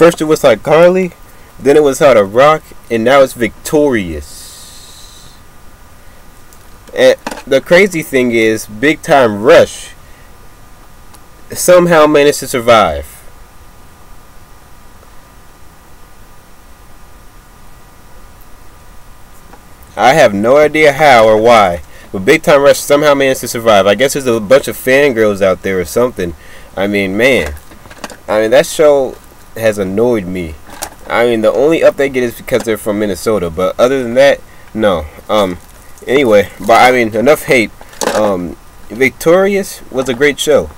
First it was like Carly, then it was How to Rock, and now it's Victorious. And the crazy thing is, Big Time Rush somehow managed to survive. I have no idea how or why, but Big Time Rush somehow managed to survive. I guess there's a bunch of fangirls out there or something. I mean, man. That show has annoyed me. The only update they get is because they're from Minnesota, but other than that, no. Anyway, but enough hate. Victorious was a great show.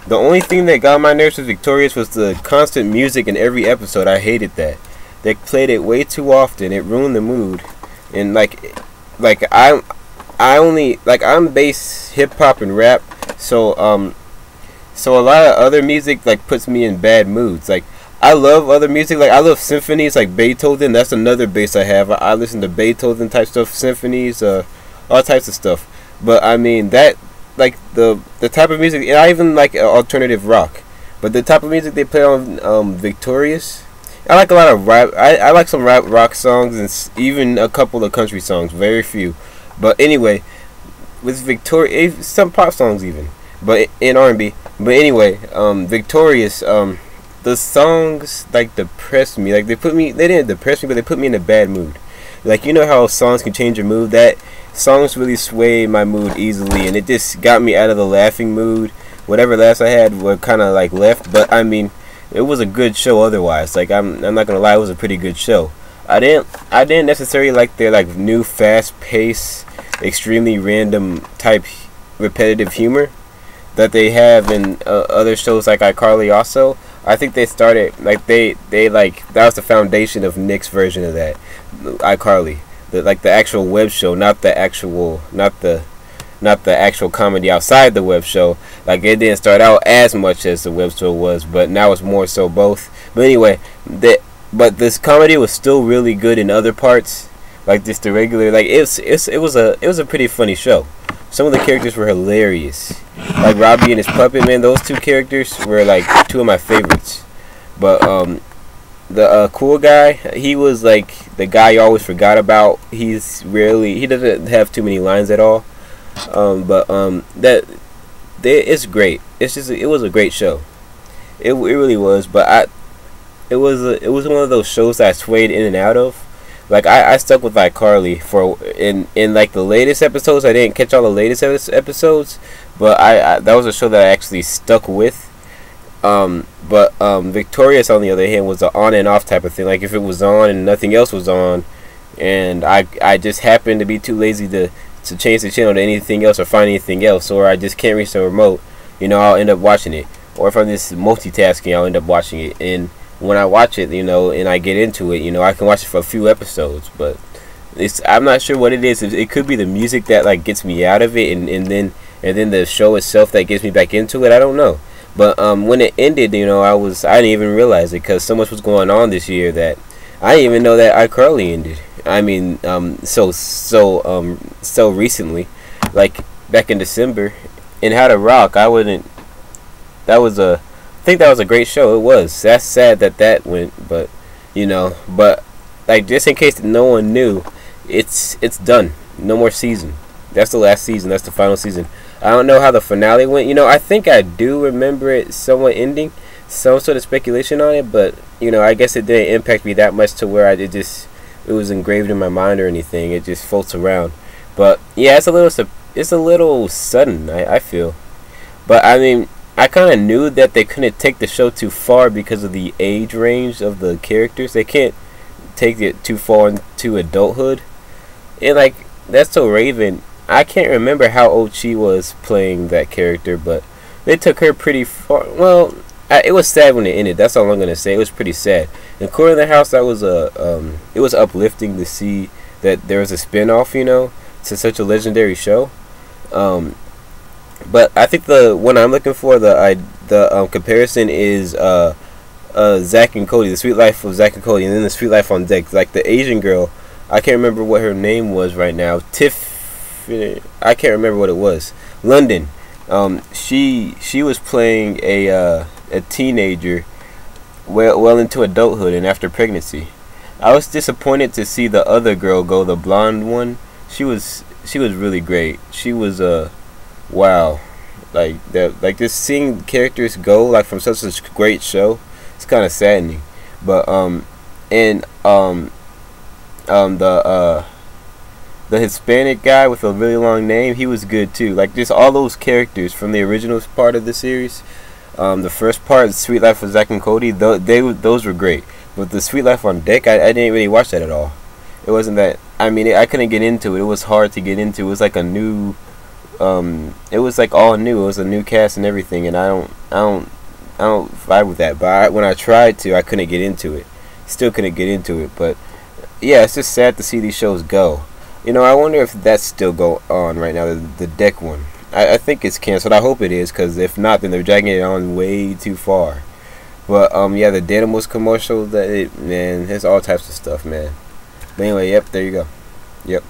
The only thing that got on my nerves with Victorious was the constant music in every episode. I hated that. They played it way too often. It ruined the mood. And I'm bass hip hop and rap, so a lot of other music puts me in bad moods. I love other music, I love symphonies like Beethoven. That's another bass I have. I listen to Beethoven type stuff, symphonies, all types of stuff. But that the type of music, and I even like alternative rock. But the type of music they play on Victorious, I like a lot of rap. I like some rap rock songs and even a couple of country songs, very few. But anyway, with Victorious, some pop songs even, but in R&B. But anyway, Victorious, the songs depressed me. They didn't depress me, but they put me in a bad mood. You know how songs can change your mood? That songs really sway my mood easily, and it just got me out of the laughing mood. Whatever laughs I had were kind of left, but it was a good show otherwise. I'm not gonna lie, it was a pretty good show. I didn't necessarily like their new fast pace, extremely random type repetitive humor that they have in other shows like iCarly. Also, I think they started that was the foundation of Nick's version of that, iCarly, the actual web show, not the actual comedy outside the web show. It didn't start out as much as the web show was, but now it's more so both. But anyway, but this comedy was still really good in other parts, just the regular. It was a pretty funny show. Some of the characters were hilarious, Robbie and his puppet, man. Those two characters were two of my favorites. But the cool guy, he was the guy you always forgot about. He doesn't have too many lines at all. It's great. It was a great show. It really was. But it was one of those shows that I swayed in and out of. I stuck with iCarly for in the latest episodes. I didn't catch all the latest episodes, but that was a show that I actually stuck with. But Victorious, on the other hand, was an on and off type of thing. If it was on and nothing else was on, and I just happened to be too lazy to change the channel to anything else or find anything else, or I just can't reach the remote, I'll end up watching it. Or if I'm just multitasking, I'll end up watching it. And when I watch it, and I get into it, I can watch it for a few episodes, but I'm not sure what it is. It could be the music that gets me out of it, and then the show itself that gets me back into it. I don't know. But when it ended, I didn't even realize it, because so much was going on this year that I didn't even know that iCarly ended. So recently, back in December. In How to Rock, I think that was a great show. It was. That's sad that went, but just in case no one knew, it's done. No more season. That's the last season. That's the final season. I don't know how the finale went. I think I do remember it somewhat ending. Some sort of speculation on it, but I guess it didn't impact me that much to where it was engraved in my mind or anything. It just floats around. But yeah, it's a little sudden, I feel. But I kind of knew that they couldn't take the show too far because of the age range of the characters. They can't take it too far into adulthood. And that's so Raven. I can't remember how old she was playing that character, but they took her pretty far. Well, it was sad when it ended. That's all I'm gonna say. It was pretty sad. In Corner of the House, that was it was uplifting to see that there was a spinoff, to such a legendary show. But I think the one I'm looking for, the comparison is Zack and Cody, The Sweet Life of Zack and Cody, and then The Sweet Life on Deck. The Asian girl, I can't remember what her name was right now. I can't remember what it was. London. She was playing a teenager well into adulthood and after pregnancy. I was disappointed to see the other girl go, the blonde one. She was really great. She was wow, like just seeing characters go like from such a great show. It's kind of saddening, but and the Hispanic guy with a really long name, he was good too. Like just all those characters from the original part of the series. The first part, Sweet Life of Zack and Cody, those were great. But the Sweet Life on Deck, I didn't really watch that at all. It wasn't that. I mean, I couldn't get into it. It was hard to get into. It was like a new. It was like all new. It was a new cast and everything, and I don't vibe with that. But when I tried to, I couldn't get into it. Still couldn't get into it. But yeah, it's just sad to see these shows go. You know, I wonder if that's still go on right now. The Deck one. I think it's canceled. I hope it is, because if not, then they're dragging it on way too far. But yeah, the Danimals commercial, man, there's all types of stuff, man. But anyway, yep, there you go. Yep.